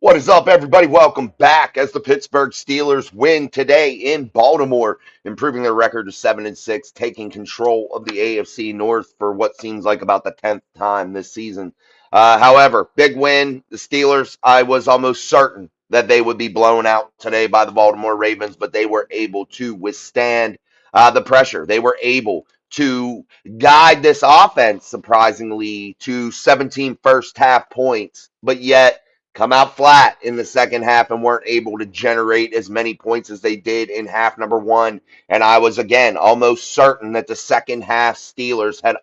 What is up, everybody? Welcome back as the Pittsburgh Steelers win today in Baltimore, improving their record to 7-6, taking control of the AFC North for what seems like about the 10th time this season. However, big win. The Steelers, I was almost certain that they would be blown out today by the Baltimore Ravens, but they were able to withstand the pressure. They were able to guide this offense, surprisingly, to 17 first half points, but yet come out flat in the second half and weren't able to generate as many points as they did in half number one. And I was again almost certain that the second half Steelers had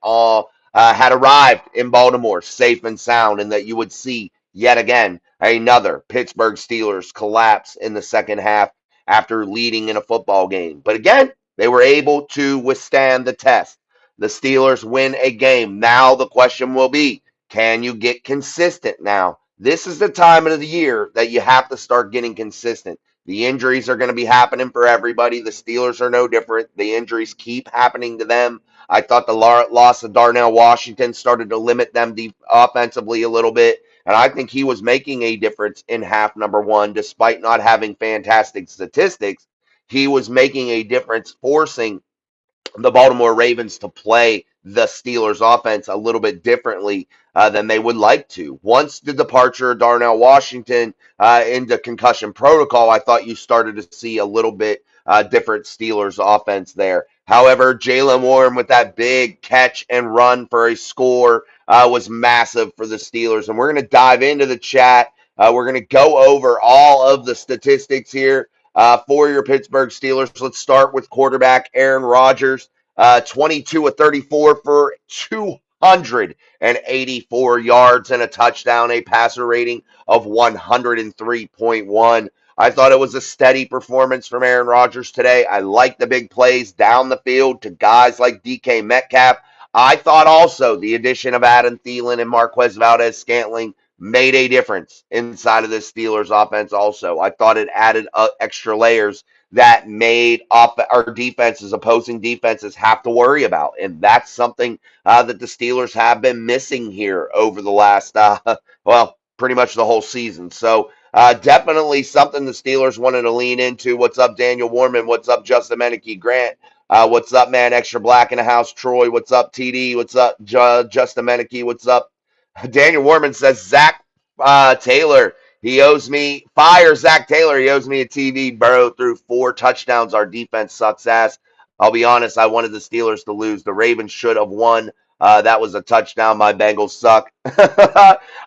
arrived in Baltimore safe and sound, and that you would see yet again another Pittsburgh Steelers collapse in the second half after leading in a football game. But again, they were able to withstand the test. The Steelers win a game. Now the question will be, can you get consistent now? This is the time of the year that you have to start getting consistent. The injuries are going to be happening for everybody. The Steelers are no different. The injuries keep happening to them. I thought the loss of Darnell Washington started to limit them offensively a little bit, and I think he was making a difference in half number one, despite not having fantastic statistics. He was making a difference, forcing the Baltimore Ravens to play the Steelers offense a little bit differently than they would like to. Once the departure of Darnell Washington into concussion protocol, I thought you started to see a little bit different Steelers offense there. However, Jalen Warren with that big catch and run for a score was massive for the Steelers. And we're going to dive into the chat. We're going to go over all of the statistics here for your Pittsburgh Steelers. Let's start with quarterback Aaron Rodgers, 22 of 34 for 284 yards and a touchdown, a passer rating of 103.1. I thought it was a steady performance from Aaron Rodgers today. I like the big plays down the field to guys like DK Metcalf. I thought also the addition of Adam Thielen and Marquez Valdez-Scantling made a difference inside of this Steelers offense also. I thought it added extra layers that made our defenses, opposing defenses, have to worry about. And that's something that the Steelers have been missing here over the last, pretty much the whole season. So definitely something the Steelers wanted to lean into. What's up, Daniel Warman? What's up, Justin Meneke Grant? What's up, man? Extra Black in the house. Troy, what's up, TD? What's up, Justin Meneke? What's up? Daniel Warman says, Zach Taylor, he owes me, fire Zach Taylor. He owes me a TV. Burrow threw 4 touchdowns. Our defense sucks ass. I'll be honest, I wanted the Steelers to lose. The Ravens should have won. That was a touchdown. My Bengals suck.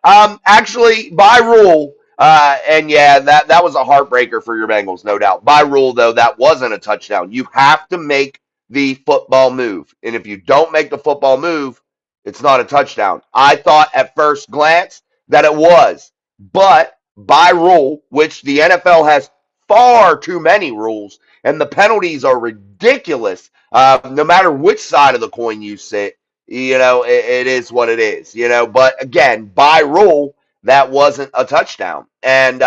Actually, by rule, and yeah, that was a heartbreaker for your Bengals, no doubt. By rule, though, that wasn't a touchdown. You have to make the football move. And if you don't make the football move, it's not a touchdown. I thought at first glance that it was, but by rule, which the NFL has far too many rules, and the penalties are ridiculous. No matter which side of the coin you sit, it is what it is. But again, by rule, that wasn't a touchdown, and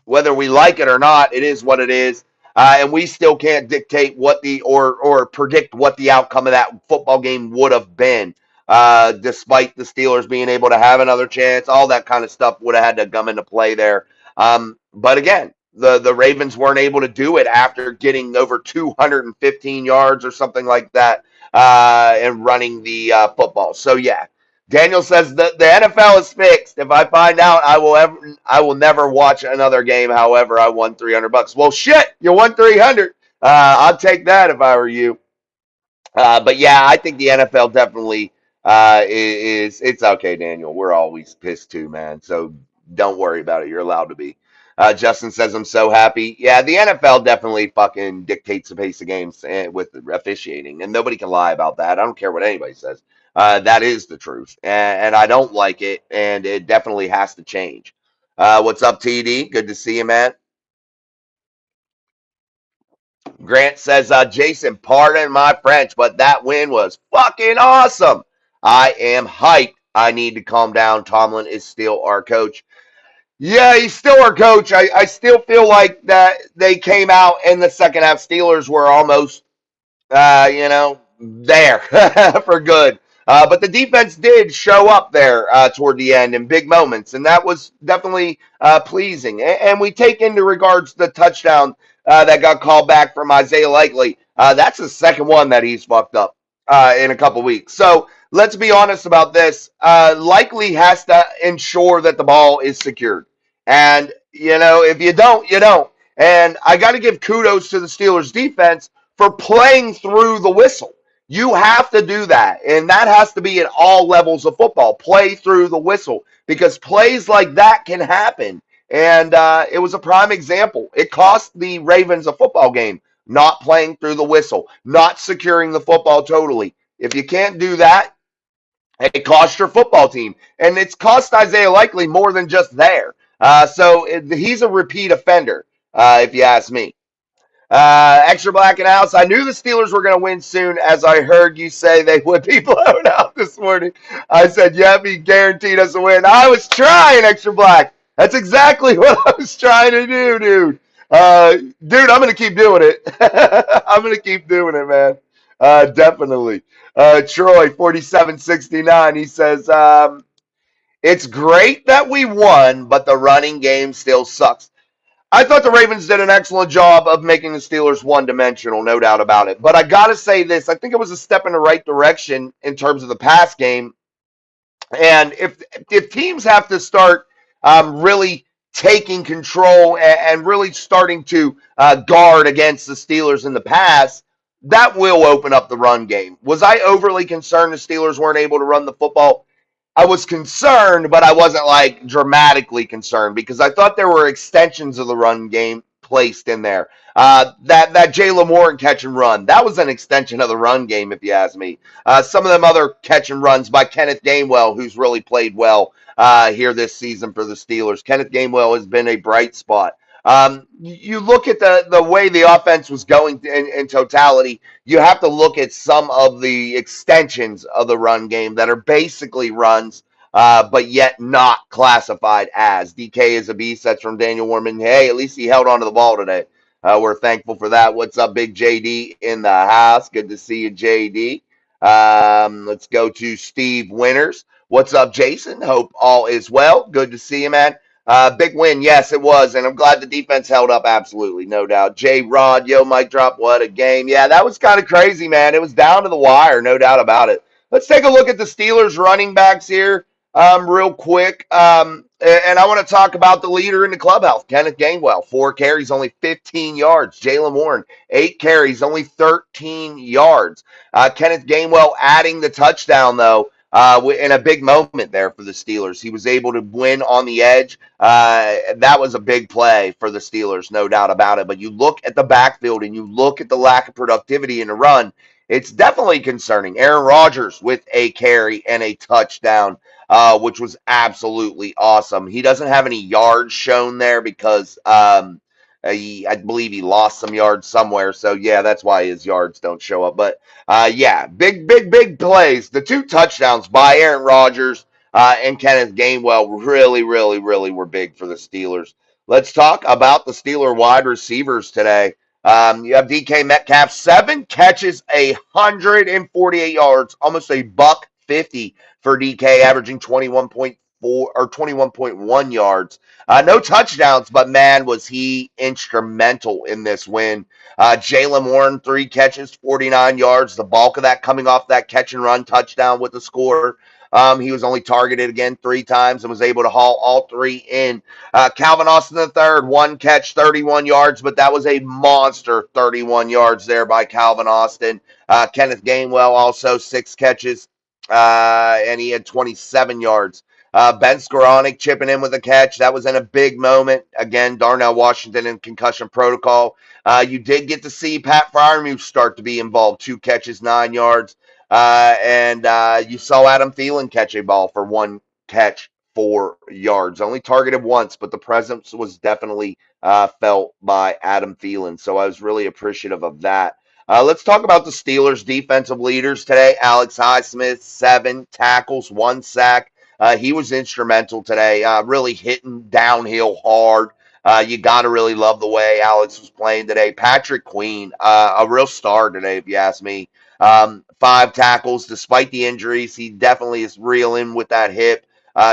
whether we like it or not, it is what it is. And we still can't dictate what or predict what the outcome of that football game would have been. Despite the Steelers being able to have another chance, all that kind of stuff would have had to come into play there. But again, the Ravens weren't able to do it after getting over 215 yards or something like that and running the football. So yeah, Daniel says that the NFL is fixed. If I find out, I will never watch another game. However, I won $300. Well, shit, you won 300. I'll take that if I were you. But yeah, I think the NFL definitely it's okay, Daniel. We're always pissed too, man. So don't worry about it. You're allowed to be. Justin says I'm so happy. Yeah, the NFL definitely fucking dictates the pace of games with officiating, and nobody can lie about that. I don't care what anybody says. That is the truth, and I don't like it, and it definitely has to change. What's up, TD? Good to see you, man. Grant says, Jason, pardon my French, but that win was fucking awesome. I am hyped. I need to calm down. Tomlin is still our coach. Yeah, he's still our coach. I still feel like that they came out in the second half. Steelers were almost, there for good. But the defense did show up there toward the end in big moments, and that was definitely pleasing. And we take into regards the touchdown that got called back from Isaiah Likely. That's the second one that he's fucked up in a couple weeks. So let's be honest about this. Likely has to ensure that the ball is secured. And, if you don't, you don't. And I got to give kudos to the Steelers defense for playing through the whistle. You have to do that. And that has to be at all levels of football. Play through the whistle because plays like that can happen. And it was a prime example. It cost the Ravens a football game, not playing through the whistle, not securing the football totally. If you can't do that, it cost your football team. And it's cost Isaiah Likely more than just there. He's a repeat offender, if you ask me. Extra black and house. I knew the Steelers were going to win soon as I heard you say they would be blown out this morning. I said, yep, he guaranteed us a win. I was trying, extra black. That's exactly what I was trying to do, dude. I'm going to keep doing it. I'm going to keep doing it, man. Definitely. Troy, 4769, he says, it's great that we won, but the running game still sucks. I thought the Ravens did an excellent job of making the Steelers one-dimensional, no doubt about it. But I got to say this. I think it was a step in the right direction in terms of the pass game. And if teams have to start really taking control and really starting to guard against the Steelers in the pass, that will open up the run game. Was I overly concerned the Steelers weren't able to run the football? I was concerned, but I wasn't like dramatically concerned because I thought there were extensions of the run game placed in there. That Jaylen Warren catch and run, that was an extension of the run game, if you ask me. Some of them other catch and runs by Kenneth Gainwell, who's really played well here this season for the Steelers. Kenneth Gainwell has been a bright spot. You look at the way the offense was going in totality, you have to look at some of the extensions of the run game that are basically runs, but yet not classified as. DK is a beast. That's from Daniel Warman. Hey, at least he held onto the ball today. We're thankful for that. What's up, Big JD in the house? Good to see you, JD. Let's go to Steve Winters. What's up, Jason? Hope all is well. Good to see you, man. Big win, yes, it was, and I'm glad the defense held up, absolutely, no doubt. J. Rod, yo, mic drop, what a game. Yeah, that was kind of crazy, man. It was down to the wire, no doubt about it. Let's take a look at the Steelers running backs here real quick. And I want to talk about the leader in the clubhouse, Kenneth Gainwell. 4 carries, only 15 yards. Jaylen Warren, 8 carries, only 13 yards. Kenneth Gainwell adding the touchdown, though in a big moment there for the Steelers. He was able to win on the edge. That was a big play for the Steelers, no doubt about it. But you look at the backfield and you look at the lack of productivity in the run, it's definitely concerning. Aaron Rodgers with a carry and a touchdown, which was absolutely awesome. He doesn't have any yards shown there because I believe he lost some yards somewhere. So, yeah, that's why his yards don't show up. But yeah, big plays. The 2 touchdowns by Aaron Rodgers and Kenneth Gainwell really were big for the Steelers. Let's talk about the Steeler wide receivers today. You have DK Metcalf, 7 catches, 148 yards, almost a buck 50 for DK, averaging 21.4 or 21.1 yards. No touchdowns, but man, was he instrumental in this win. Jaylen Warren, 3 catches, 49 yards. The bulk of that coming off that catch and run touchdown with the score. He was only targeted again 3 times and was able to haul all 3 in. Calvin Austin III, 1 catch, 31 yards, but that was a monster 31 yards there by Calvin Austin. Kenneth Gainwell also 6 catches, and he had 27 yards. Ben Skoranek chipping in with a catch. That was in a big moment. Again, Darnell Washington in concussion protocol. You did get to see Pat Freiermuth start to be involved. 2 catches, 9 yards. And you saw Adam Thielen catch a ball for 1 catch, 4 yards. Only targeted once, but the presence was definitely felt by Adam Thielen. So I was really appreciative of that. Let's talk about the Steelers' defensive leaders today. Alex Highsmith, 7 tackles, 1 sack. He was instrumental today, really hitting downhill hard. You got to really love the way Alex was playing today. Patrick Queen, a real star today, if you ask me. 5 tackles despite the injuries. He definitely is reeling with that hip.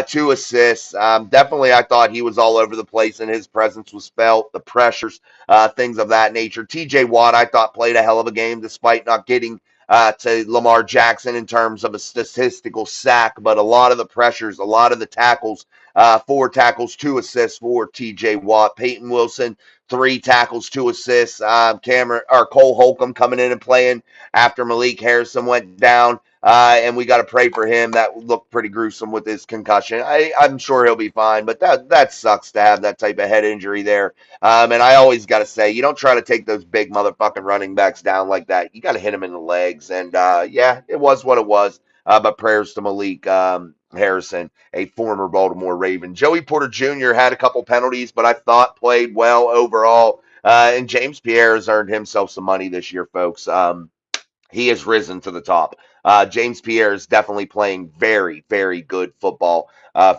2 assists. Definitely, I thought he was all over the place and his presence was felt. The pressures, things of that nature. TJ Watt, I thought, played a hell of a game despite not getting to Lamar Jackson in terms of a statistical sack, but a lot of the pressures, a lot of the tackles, 4 tackles, 2 assists for TJ Watt. Peyton Wilson, 3 tackles, 2 assists. Cameron or Cole Holcomb coming in and playing after Malik Harrison went down. And we got to pray for him. That looked pretty gruesome with his concussion. I'm sure he'll be fine, but that sucks to have that type of head injury there. And I always got to say, you don't try to take those big motherfucking running backs down like that. You got to hit them in the legs. And yeah, it was what it was. But prayers to Malik Harrison, a former Baltimore Raven. Joey Porter Jr. had a couple penalties, but I thought played well overall. And James Pierre has earned himself some money this year, folks. He has risen to the top. James Pierre is definitely playing very, very good football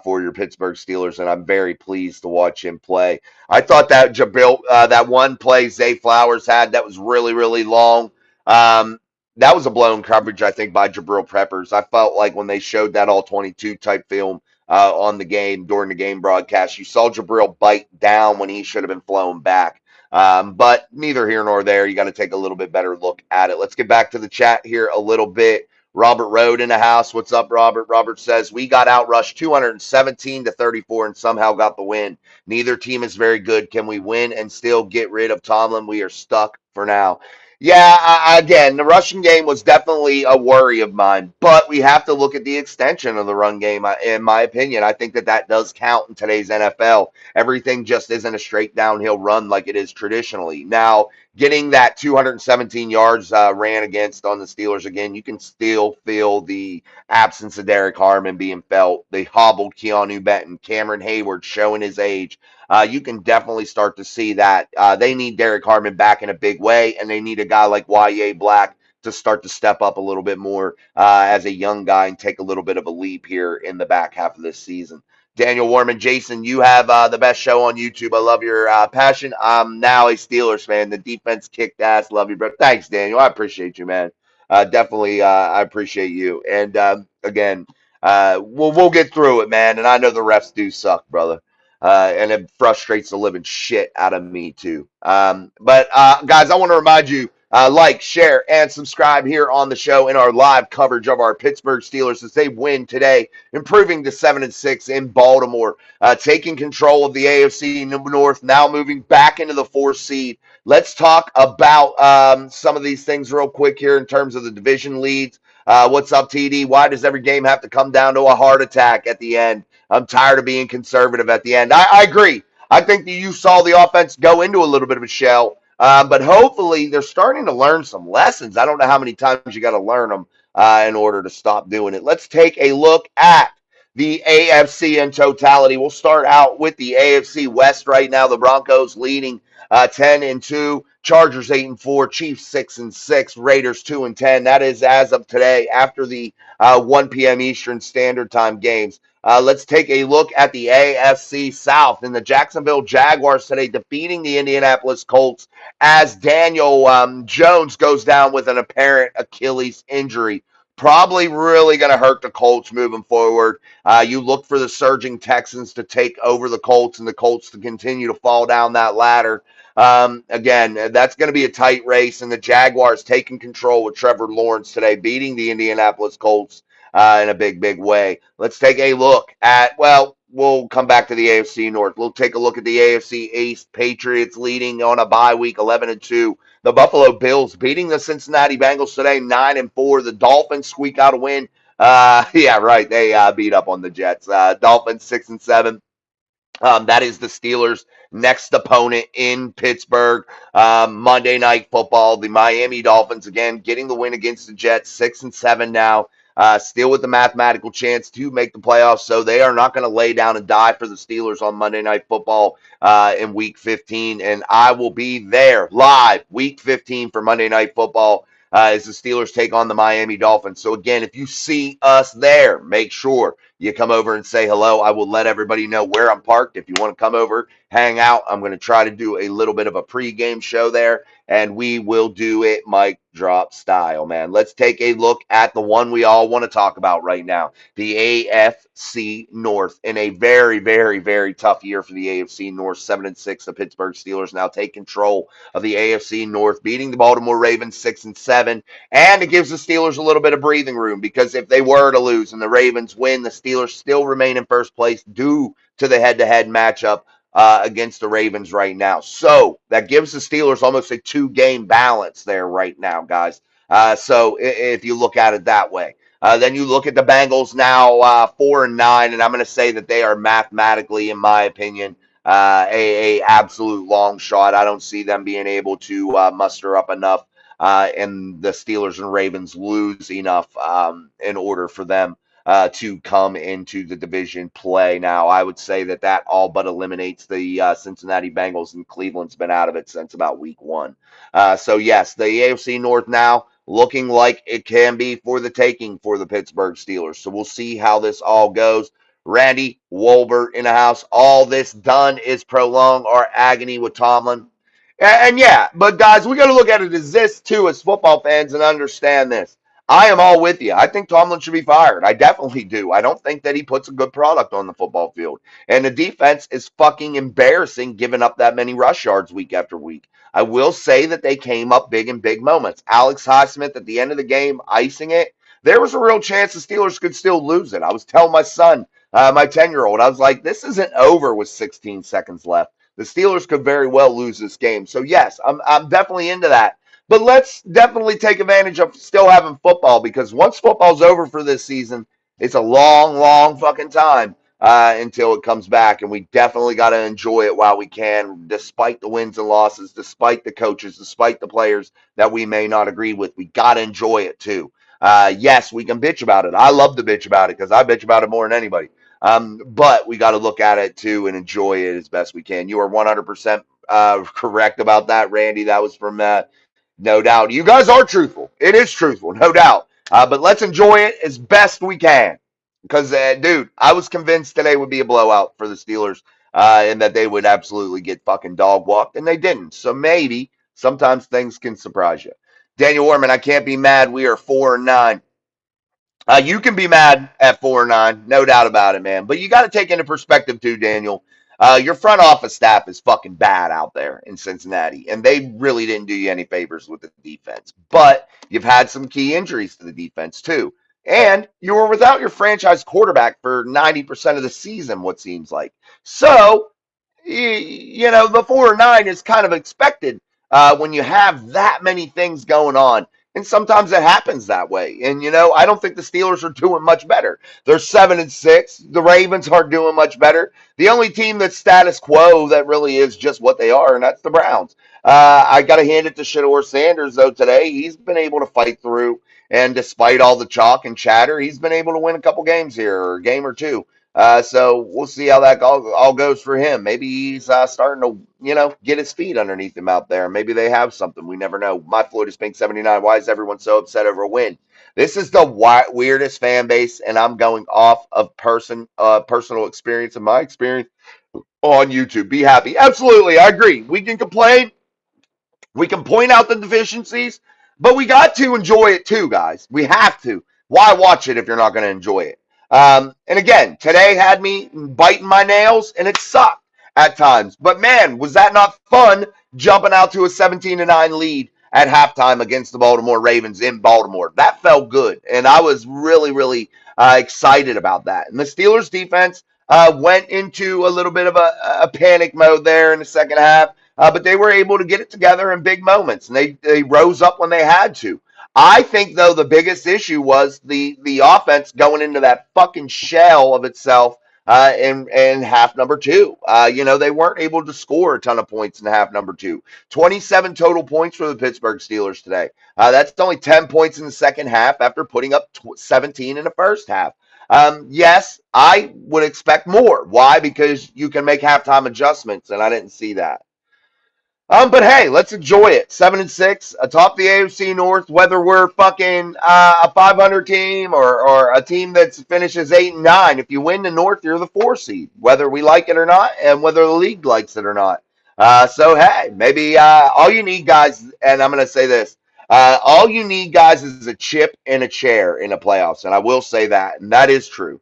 for your Pittsburgh Steelers, and I'm very pleased to watch him play. I thought that that one play Zay Flowers had that was really, really long. That was a blown coverage, I think, by Jabril Peppers. I felt like when they showed that all 22 type film on the game during the game broadcast, you saw Jabril bite down when he should have been flown back. But neither here nor there. You got to take a little bit better look at it. Let's get back to the chat here a little bit. Robert Road in the house. What's up, Robert? Robert says, we got outrushed 217-34 and somehow got the win. Neither team is very good. Can we win and still get rid of Tomlin? We are stuck for now. Yeah, again, the rushing game was definitely a worry of mine, but we have to look at the extension of the run game, in my opinion. I think that does count in today's NFL. Everything just isn't a straight downhill run like it is traditionally. Now, getting that 217 yards ran against on the Steelers again, you can still feel the absence of Derek Harmon being felt. They hobbled Keanu Benton, Cameron Hayward showing his age. You can definitely start to see that they need Derek Harmon back in a big way, and they need a guy like Y.A. Black to start to step up a little bit more as a young guy and take a little bit of a leap here in the back half of this season. Daniel Warman, Jason, you have the best show on YouTube. I love your passion. I'm now a Steelers fan. The defense kicked ass. Love you, bro. Thanks, Daniel. I appreciate you, man. Definitely, I appreciate you. And again, we'll get through it, man. And I know the refs do suck, brother. And it frustrates the living shit out of me too. But guys, I want to remind you, like, share, and subscribe here on the show in our live coverage of our Pittsburgh Steelers as they win today, improving to 7-6 in Baltimore, taking control of the AFC North, now moving back into the 4th seed. Let's talk about some of these things real quick here in terms of the division leads. What's up, TD? Why does every game have to come down to a heart attack at the end? I'm tired of being conservative at the end. I agree. I think that you saw the offense go into a little bit of a shell, but hopefully they're starting to learn some lessons. I don't know how many times you got to learn them in order to stop doing it. Let's take a look at the AFC in totality. We'll start out with the AFC West right now. The Broncos leading 10-2, Chargers 8-4, Chiefs 6-6, Raiders 2-10. That is as of today after the 1 p.m. Eastern Standard Time games. Let's take a look at the AFC South and the Jacksonville Jaguars today defeating the Indianapolis Colts as Daniel Jones goes down with an apparent Achilles injury. Probably really going to hurt the Colts moving forward. You look for the surging Texans to take over the Colts and the Colts to continue to fall down that ladder. Again, that's going to be a tight race, and the Jaguars taking control with Trevor Lawrence today, beating the Indianapolis Colts in a big, big way. Let's take a look at, well, we'll come back to the AFC North. We'll take a look at the AFC East. Patriots leading on a bye week, 11-2. The Buffalo Bills beating the Cincinnati Bengals today, 9-4. The Dolphins squeak out a win. Yeah, right. They beat up on the Jets. Dolphins 6-7. That is the Steelers' next opponent in Pittsburgh. Monday Night Football. The Miami Dolphins again getting the win against the Jets, 6-7 now. Still with the mathematical chance to make the playoffs, so they are not going to lay down and die for the Steelers on Monday Night Football in Week 15, and I will be there live Week 15 for Monday Night Football as the Steelers take on the Miami Dolphins. So again, if you see us there, make sure You come over and say hello. I will let everybody know where I'm parked. If you want to come over, hang out, I'm going to try to do a little bit of a pregame show there, and we will do it mic drop style, man. Let's take a look at the one we all want to talk about right now, the AFC North. In a very, very, very tough year for the AFC North, 7-6, the Pittsburgh Steelers now take control of the AFC North, beating the Baltimore Ravens 6-7, and it gives the Steelers a little bit of breathing room because if they were to lose and the Ravens win, the Steelers still remain in first place due to the head-to-head matchup against the Ravens right now. So that gives the Steelers almost a two-game balance there right now, guys. So if you look at it that way. Then you look at the Bengals now 4-9, and I'm going to say that they are mathematically, in my opinion, a absolute long shot. I don't see them being able to muster up enough, and the Steelers and Ravens lose enough in order for them to come into the division play. Now, I would say that that all but eliminates the Cincinnati Bengals, and Cleveland's been out of it since about week one. So, yes, the AFC North now looking like it can be for the taking for the Pittsburgh Steelers. So we'll see how this all goes. Randy Wolbert in the house. All this done is prolong our agony with Tomlin. And yeah, but guys, we got to look at it as this too, as football fans, and understand this. I am all with you. I think Tomlin should be fired. I definitely do. I don't think that he puts a good product on the football field. And the defense is fucking embarrassing, giving up that many rush yards week after week. I will say that they came up big in big moments. Alex Highsmith at the end of the game, icing it. There was a real chance the Steelers could still lose it. I was telling my son, my 10-year-old, I was like, this isn't over with 16 seconds left. The Steelers could very well lose this game. So, yes, I'm definitely into that. But let's definitely take advantage of still having football, because once football's over for this season, it's a long, long fucking time until it comes back. And we definitely got to enjoy it while we can, despite the wins and losses, despite the coaches, despite the players that we may not agree with. We got to enjoy it too. Yes, we can bitch about it. I love to bitch about it because I bitch about it more than anybody. But we got to look at it too and enjoy it as best we can. You are 100% correct about that, Randy. That was from no doubt. You guys are truthful. It is truthful, no doubt. But let's enjoy it as best we can. Because, dude, I was convinced today would be a blowout for the Steelers and that they would absolutely get fucking dog walked, and they didn't. So maybe sometimes things can surprise you. Daniel Orman, I can't be mad. We are 4-9. You can be mad at 4-9, no doubt about it, man. But you got to take into perspective too, Daniel. Your front office staff is fucking bad out there in Cincinnati, and they really didn't do you any favors with the defense. But you've had some key injuries to the defense too, and you were without your franchise quarterback for 90% of the season, what seems like. So the 4-9 is kind of expected when you have that many things going on. And sometimes it happens that way. And I don't think the Steelers are doing much better. They're 7-6. The Ravens aren't doing much better. The only team that's status quo that really is just what they are, and that's the Browns. I got to hand it to Shador Sanders though today. He's been able to fight through, and despite all the chalk and chatter, he's been able to win a couple games here, or a game or two. So we'll see how that all goes for him. Maybe he's starting to, get his feet underneath him out there. Maybe they have something. We never know. My Floyd is Pink 79. Why is everyone so upset over a win? This is the weirdest fan base, and I'm going off of personal experience and my experience on YouTube. Be happy. Absolutely, I agree. We can complain. We can point out the deficiencies, but we got to enjoy it too, guys. We have to. Why watch it if you're not going to enjoy it? And again, today had me biting my nails, and it sucked at times. But man, was that not fun jumping out to a 17-9 lead at halftime against the Baltimore Ravens in Baltimore? That felt good, and I was really, really excited about that. And the Steelers defense went into a little bit of a panic mode there in the second half. But they were able to get it together in big moments, and they rose up when they had to. I think, though, the biggest issue was the offense going into that fucking shell of itself in half number two. They weren't able to score a ton of points in half number two. 27 total points for the Pittsburgh Steelers today. That's only 10 points in the second half after putting up 17 in the first half. Yes, I would expect more. Why? Because you can make halftime adjustments, and I didn't see that. But hey, let's enjoy it. 7-6 atop the AFC North. Whether we're fucking a 500 team or a team that finishes 8-9, if you win the North, you're the 4 seed. Whether we like it or not, and whether the league likes it or not. So hey, maybe all you need, guys, and I'm gonna say this: all you need, guys, is a chip and a chair in the playoffs, and I will say that, and that is true.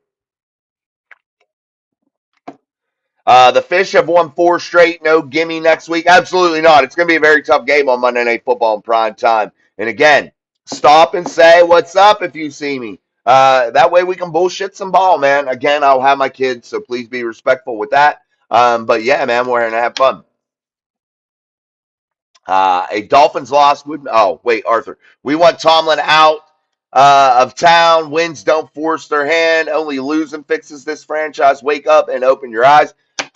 The Fish have won 4 straight. No gimme next week. Absolutely not. It's going to be a very tough game on Monday Night Football in prime time. And again, stop and say what's up if you see me. That way we can bullshit some ball, man. Again, I'll have my kids, so please be respectful with that. But yeah, man, we're going to have fun. A Dolphins loss would. Oh, wait, Arthur. We want Tomlin out of town. Wins don't force their hand. Only losing fixes this franchise. Wake up and open your eyes.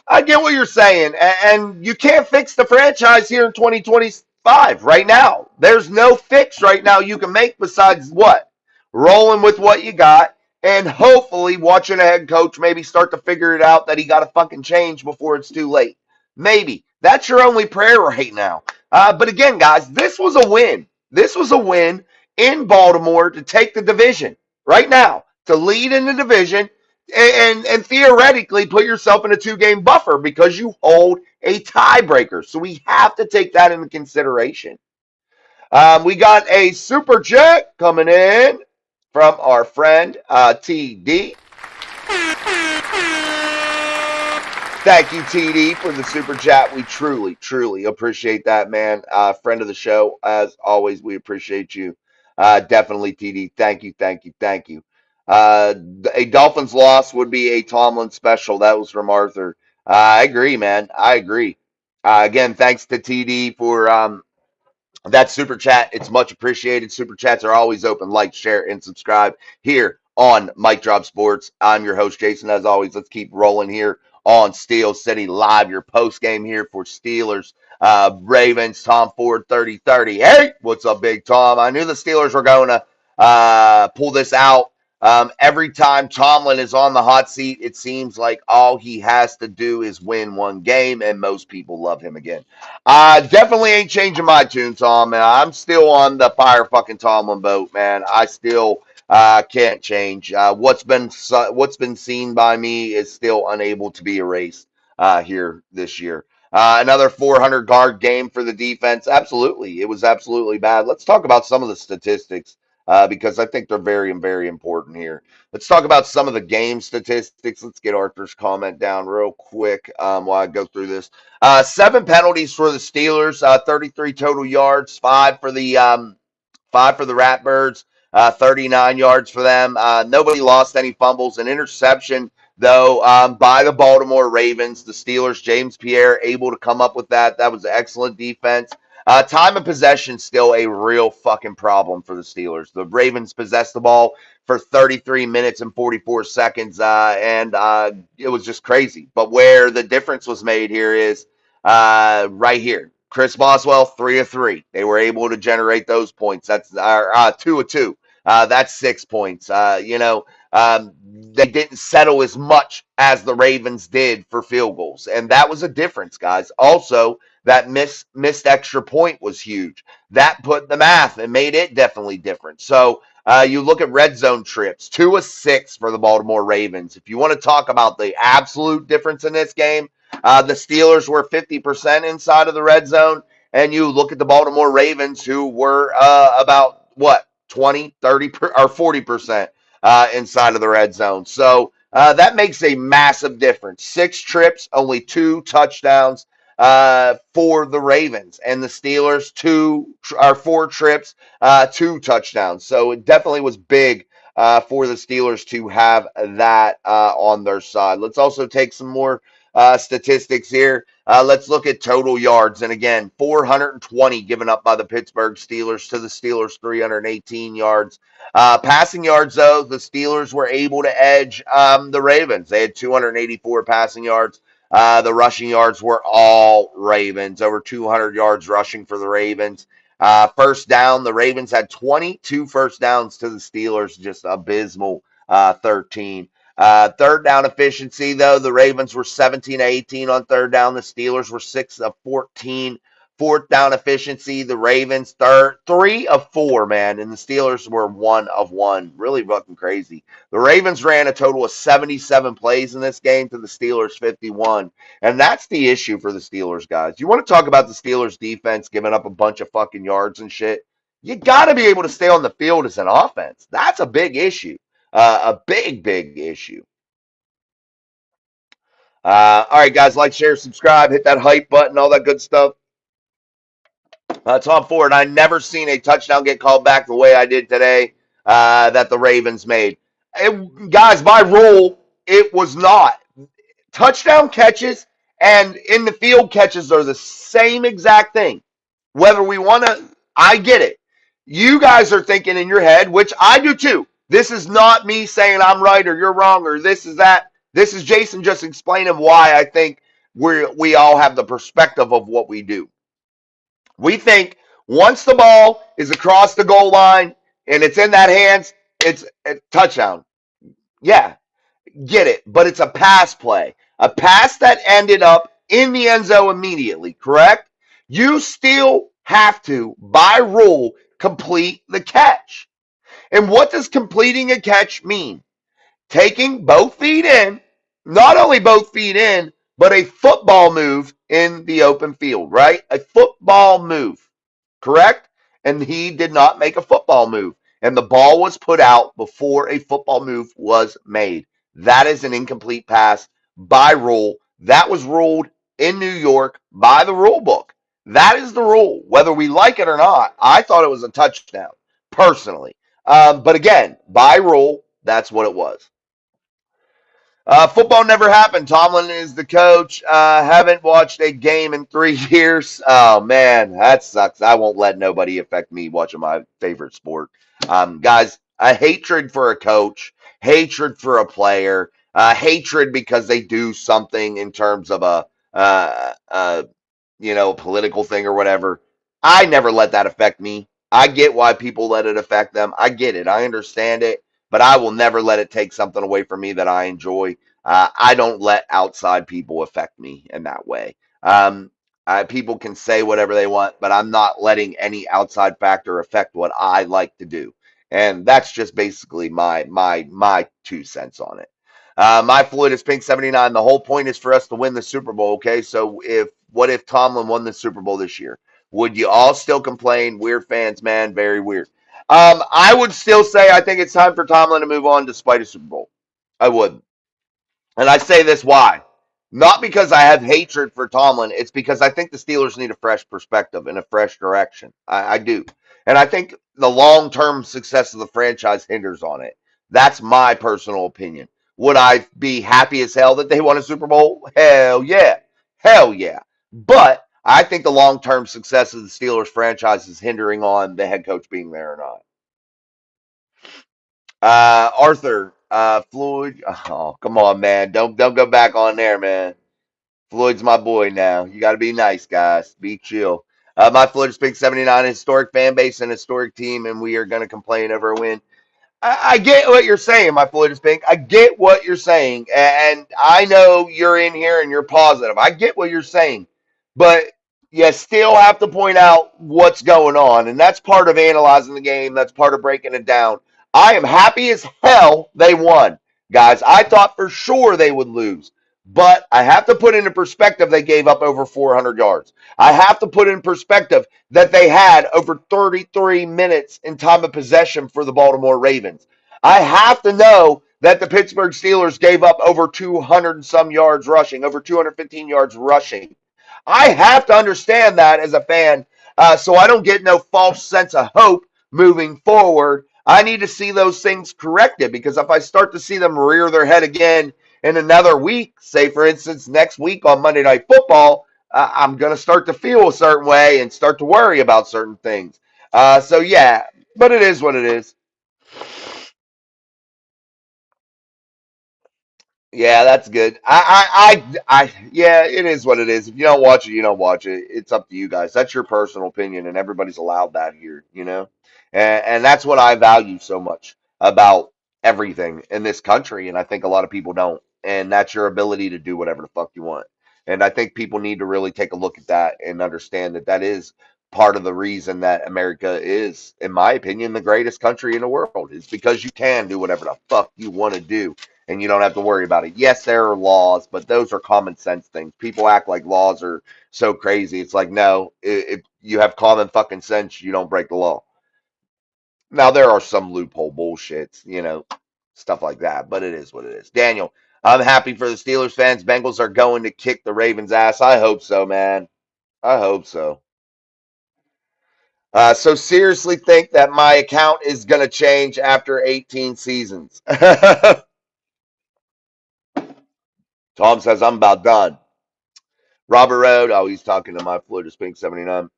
I get what you're saying, and you can't fix the franchise here in 2025 right now. There's no fix right now you can make besides what? Rolling with what you got, and hopefully watching a head coach maybe start to figure it out that he got to fucking change before it's too late. Maybe. That's your only prayer right now. But again, guys, this was a win. This was a win in Baltimore to take the division right now, to lead in the division and theoretically put yourself in a 2 game buffer because you hold a tiebreaker. So we have to take that into consideration. We got a super chat coming in from our friend TD. Thank you, TD, for the super chat. We truly, truly appreciate that, man. Friend of the show, as always, we appreciate you. Definitely, TD. Thank you, thank you, thank you. A Dolphins loss would be a Tomlin special. That was from Arthur. I agree, man. I agree. Again, thanks to TD for that super chat. It's much appreciated. Super chats are always open. Like, share, and subscribe here on Mike Drop Sports. I'm your host, Jason. As always, let's keep rolling here on Steel City Live, your post game here for Steelers. Ravens, Tom Ford 30-30. Hey, what's up, Big Tom? I knew the Steelers were going to pull this out. Every time Tomlin is on the hot seat, it seems like all he has to do is win 1 game, and most people love him again. I definitely ain't changing my tune, Tom. Man, I'm still on the fire fucking Tomlin boat, man. I still can't change. What's been seen by me is still unable to be erased here this year. Another 400 guard game for the defense. Absolutely, it was absolutely bad. Let's talk about some of the statistics because I think they're very, very important here. Let's talk about some of the game statistics. Let's get Arthur's comment down real quick while I go through this. 7 penalties for the Steelers, 33 total yards, five for the Ratbirds, 39 yards for them. Nobody lost any fumbles. An interception, though, by the Baltimore Ravens. The Steelers, James Pierre, able to come up with that. That was excellent defense. Time of possession still a real fucking problem for the Steelers. The Ravens possessed the ball for 33 minutes and 44 seconds, and it was just crazy. But where the difference was made here is right here. Chris Boswell, 3 of 3. They were able to generate those points. That's 2 of 2. That's 6 points. They didn't settle as much as the Ravens did for field goals, and that was a difference, guys. Also, that missed extra point was huge. That put the math and made it definitely different. So you look at red zone trips, 2 of 6 for the Baltimore Ravens. If you want to talk about the absolute difference in this game, the Steelers were 50% inside of the red zone, and you look at the Baltimore Ravens, who were about what 20, 30, or 40% inside of the red zone. So that makes a massive difference. 6 trips, only 2 touchdowns for the Ravens, and the Steelers 4 trips, 2 touchdowns. So it definitely was big for the Steelers to have that on their side. Let's also take some more statistics here. Let's look at total yards. And again, 420 given up by the Pittsburgh Steelers to the Steelers, 318 yards. Passing yards, though, the Steelers were able to edge the Ravens. They had 284 passing yards. The rushing yards were all Ravens, over 200 yards rushing for the Ravens. First down, the Ravens had 22 first downs to the Steelers, just abysmal 13. Third down efficiency, though, the Ravens were 17 of 18 on third down. The Steelers were 6 of 14 fourth down efficiency. The Ravens third, 3 of 4, man, and the Steelers were 1 of 1. Really fucking crazy. The Ravens ran a total of 77 plays in this game to the Steelers 51, and that's the issue for the Steelers, guys. You want to talk about the Steelers defense giving up a bunch of fucking yards and shit? You got to be able to stay on the field as an offense. That's a big issue, a big issue. All right, guys, like, share, subscribe, hit that hype button, all that good stuff. Tom Ford, I never seen a touchdown get called back the way I did today that the Ravens made. Guys, by rule, it was not. Touchdown catches and in the field catches are the same exact thing. Whether we want to, I get it. You guys are thinking in your head, which I do too. This is not me saying I'm right or you're wrong or this is that. This is Jason just explaining why I think we all have the perspective of what we do. We think once the ball is across the goal line and it's in that hands, it's a touchdown. Yeah, get it. But it's a pass play. A pass that ended up in the end zone immediately, correct? You still have to, by rule, complete the catch. And what does completing a catch mean? Taking both feet in, not only both feet in, but a football move in the open field, right? A football move, correct? And he did not make a football move. And the ball was put out before a football move was made. That is an incomplete pass by rule. That was ruled in New York by the rule book. That is the rule, whether we like it or not. I thought it was a touchdown, personally. But again, by rule, that's what it was. Football never happened. Tomlin is the coach. Haven't watched a game in 3 years. Oh, man, that sucks. I won't let nobody affect me watching my favorite sport. Guys, a hatred for a coach, hatred for a player, hatred because they do something in terms of a political thing or whatever. I never let that affect me. I get why people let it affect them. I get it. I understand it, but I will never let it take something away from me that I enjoy. I don't let outside people affect me in that way. People can say whatever they want, but I'm not letting any outside factor affect what I like to do, and that's just basically my 2 cents on it. My Floyd is Pink 79. The whole point is for us to win the Super Bowl. Okay, so what if Tomlin won the Super Bowl this year? Would you all still complain? Weird fans, man, very weird. I would still say I think it's time for Tomlin to move on despite a Super Bowl. I would. And I say this why? Not because I have hatred for Tomlin. It's because I think the Steelers need a fresh perspective and a fresh direction. I do. And I think the long term success of the franchise hinders on it. That's my personal opinion. Would I be happy as hell that they won a Super Bowl? Hell yeah. Hell yeah. But I think the long term success of the Steelers franchise is hindering on the head coach being there or not. Arthur, Floyd. Oh, come on, man. Don't go back on there, man. Floyd's my boy now. You got to be nice, guys. Be chill. My Floyd is Big 79, historic fan base and historic team, and we are going to complain over a win. I get what you're saying, my Floyd is Pink. I get what you're saying, and I know you're in here and you're positive. I get what you're saying, but you still have to point out what's going on, and that's part of analyzing the game. That's part of breaking it down. I am happy as hell they won, guys. I thought for sure they would lose, but I have to put into perspective they gave up over 400 yards. I have to put in perspective that they had over 33 minutes in time of possession for the Baltimore Ravens. I have to know that the Pittsburgh Steelers gave up over 200 and some yards rushing, over 215 yards rushing. I have to understand that as a fan, so I don't get no false sense of hope moving forward. I need to see those things corrected because if I start to see them rear their head again in another week, say for instance next week on Monday Night Football, I'm going to start to feel a certain way and start to worry about certain things. So yeah, but it is what it is. Yeah, that's good. Yeah, it is what it is. If you don't watch it, you don't watch it. It's up to you guys. That's your personal opinion, and everybody's allowed that here. And that's what I value so much about everything in this country, and I think a lot of people don't. And that's your ability to do whatever the fuck you want. And I think people need to really take a look at that and understand that that is part of the reason that America is, in my opinion, the greatest country in the world, is because you can do whatever the fuck you want to do and you don't have to worry about it. Yes, there are laws, but those are common sense things. People act like laws are so crazy. It's like, no, if you have common fucking sense, you don't break the law. Now, there are some loophole bullshits, stuff like that, but it is what it is. Daniel, I'm happy for the Steelers fans. Bengals are going to kick the Ravens' ass. I hope so, man. I hope so. So seriously think that my account is going to change after 18 seasons. Tom says I'm about done. Robert Road, oh, he's talking to my Florida Spink 79.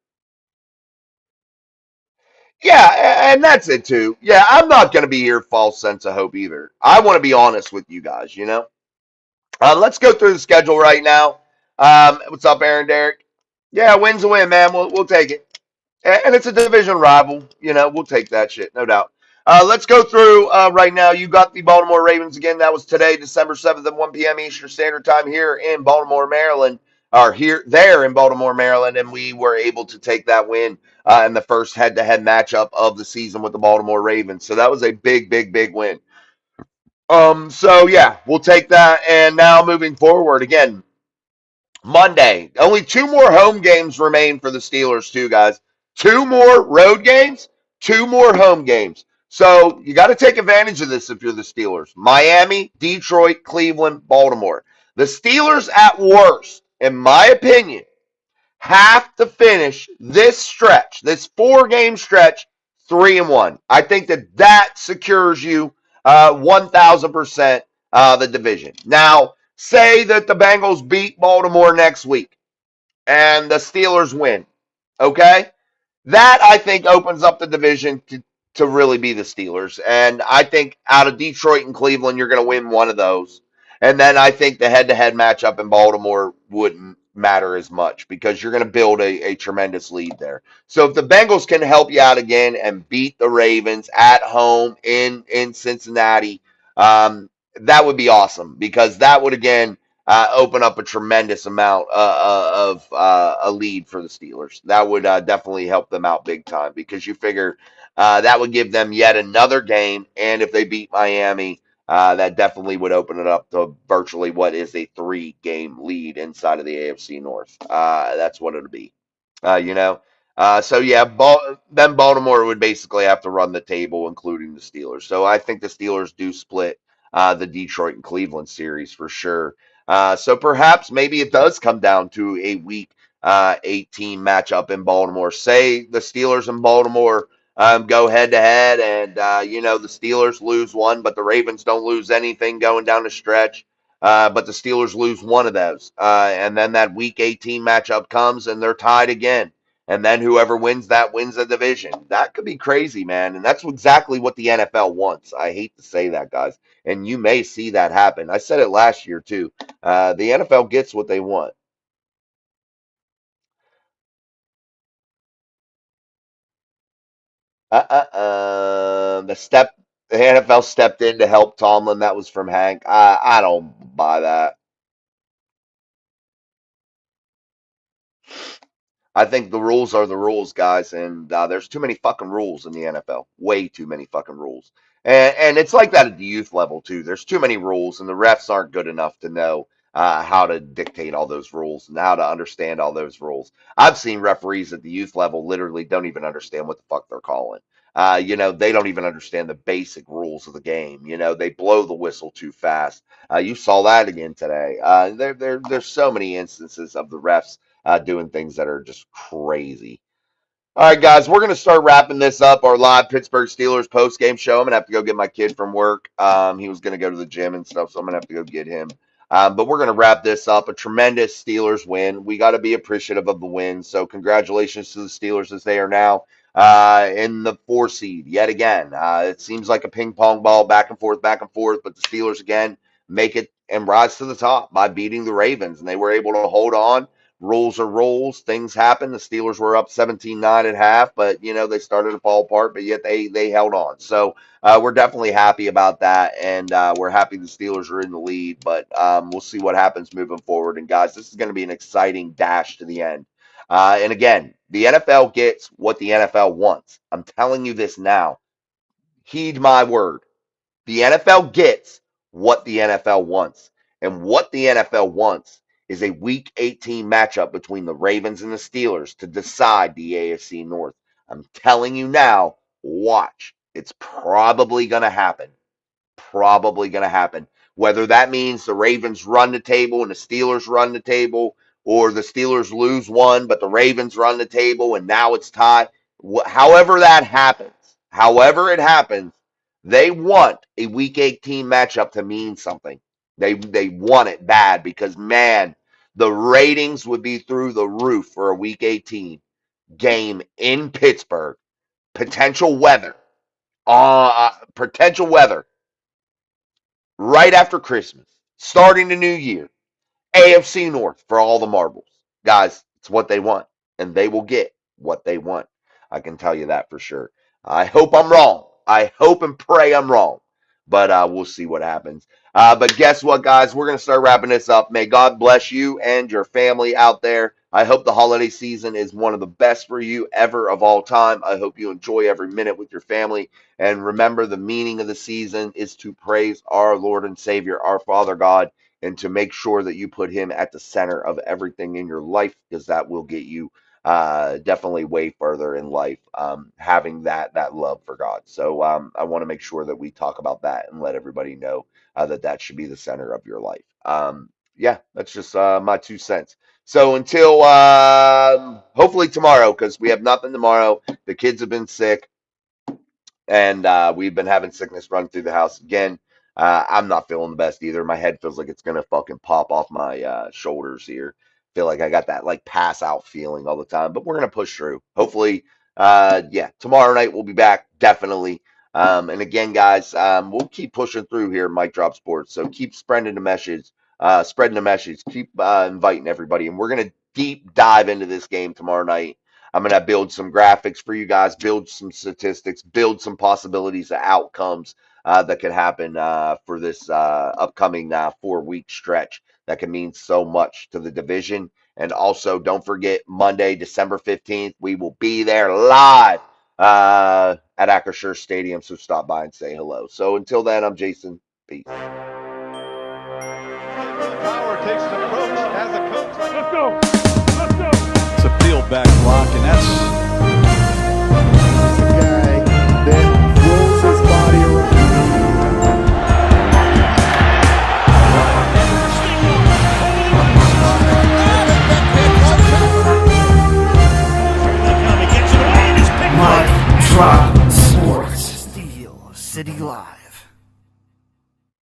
Yeah, and that's it too. Yeah, I'm not going to be here false sense of hope either. I want to be honest with you guys. Let's go through the schedule right now. What's up, Aaron Derrick? Yeah, win's a win, man. We'll take it. And it's a division rival. We'll take that shit, no doubt. Let's go through right now. You got the Baltimore Ravens again. That was today, December 7th at 1 p.m. Eastern Standard Time here in Baltimore, Maryland, or there in Baltimore, Maryland, and we were able to take that win in the first head-to-head matchup of the season with the Baltimore Ravens. So that was a big, big, big win. So yeah, we'll take that. And now moving forward, again, Monday. Only two more home games remain for the Steelers, too, guys. Two more road games, two more home games. So you got to take advantage of this if you're the Steelers. Miami, Detroit, Cleveland, Baltimore. The Steelers, at worst, in my opinion, have to finish this stretch, this 4-game stretch, 3-1. I think that secures you 1,000% the division. Now, say that the Bengals beat Baltimore next week and the Steelers win. Okay? That, I think, opens up the division to really be the Steelers. And I think out of Detroit and Cleveland, you're going to win one of those. And then I think the head-to-head matchup in Baltimore wouldn't matter as much because you're going to build a tremendous lead there. So if the Bengals can help you out again and beat the Ravens at home in Cincinnati, that would be awesome because that would, again, open up a tremendous amount of a lead for the Steelers. That would definitely help them out big time because you figure that would give them yet another game. And if they beat Miami, that definitely would open it up to virtually what is a 3-game lead inside of the AFC North. That's what it'll be. Uh, you know. So yeah, then Baltimore would basically have to run the table, including the Steelers. So I think the Steelers do split the Detroit and Cleveland series for sure. So perhaps maybe it does come down to a week 18 matchup in Baltimore. Say the Steelers and Baltimore go head to head, and the Steelers lose one, but the Ravens don't lose anything going down the stretch. But the Steelers lose one of those, and then that Week 18 matchup comes, and they're tied again. And then whoever wins that wins the division. That could be crazy, man. And that's exactly what the NFL wants. I hate to say that, guys. And you may see that happen. I said it last year, too. The NFL gets what they want. The NFL stepped in to help Tomlin. That was from Hank. I don't buy that. I think the rules are the rules, guys, and there's too many fucking rules in the NFL. Way too many fucking rules. And it's like that at the youth level, too. There's too many rules, and the refs aren't good enough to know how to dictate all those rules and how to understand all those rules. I've seen referees at the youth level literally don't even understand what the fuck they're calling. They don't even understand the basic rules of the game. They blow the whistle too fast. You saw that again today. There's so many instances of the refs doing things that are just crazy. All right, guys, we're going to start wrapping this up. Our live Pittsburgh Steelers post game show. I'm going to have to go get my kid from work. He was going to go to the gym and stuff, so I'm going to have to go get him. But we're going to wrap this up. A tremendous Steelers win. We got to be appreciative of the win. So congratulations to the Steelers as they are now in the 4 seed yet again. It seems like a ping pong ball back and forth, but the Steelers again make it and rise to the top by beating the Ravens, and they were able to hold on rules are rules. Things happen. The Steelers were up 17-9 at half, but they started to fall apart, but yet they held on. So we're definitely happy about that, and we're happy the Steelers are in the lead, but we'll see what happens moving forward. And guys, this is going to be an exciting dash to the end. And again, the NFL gets what the NFL wants. I'm telling you this now. Heed my word. The NFL gets what the NFL wants. And what the NFL wants is a Week 18 matchup between the Ravens and the Steelers to decide the AFC North. I'm telling you now, watch. It's probably going to happen. Probably going to happen. Whether that means the Ravens run the table and the Steelers run the table, or the Steelers lose one, but the Ravens run the table and now it's tied. However however it happens, they want a Week 18 matchup to mean something. They want it bad because, man, the ratings would be through the roof for a Week 18 game in Pittsburgh. Potential weather. Potential weather right after Christmas, starting the new year. AFC North for all the marbles. Guys, it's what they want, and they will get what they want. I can tell you that for sure. I hope I'm wrong. I hope and pray I'm wrong, but we'll see what happens. But guess what, guys? We're going to start wrapping this up. May God bless you and your family out there. I hope the holiday season is one of the best for you ever of all time. I hope you enjoy every minute with your family. And remember, the meaning of the season is to praise our Lord and Savior, our Father God, and to make sure that you put him at the center of everything in your life, because that will get you definitely way further in life, having that love for God. So I want to make sure that we talk about that and let everybody know that should be the center of your life. Yeah, that's just my 2 cents. So until hopefully tomorrow, because we have nothing tomorrow. The kids have been sick, and we've been having sickness run through the house again. I'm not feeling the best either. My head feels like it's gonna fucking pop off my shoulders here. Feel like I got that like pass out feeling all the time, but we're gonna push through. Hopefully, yeah, tomorrow night we'll be back definitely. And again, guys, we'll keep pushing through here, at Mike Drop Sports. So keep spreading the message, keep inviting everybody, and we're gonna deep dive into this game tomorrow night. I'm going to build some graphics for you guys, build some statistics, build some possibilities of outcomes that could happen for this upcoming 4-week stretch that can mean so much to the division. And also, don't forget, Monday, December 15th, we will be there live at Acrisure Stadium. So stop by and say hello. So until then, I'm Jason. Peace. Power takes an approach as a coach. Let's go. Let's go. It's a field back block, and that's the guy that rolls his body around. Mike Drop Sports. Steel City Live.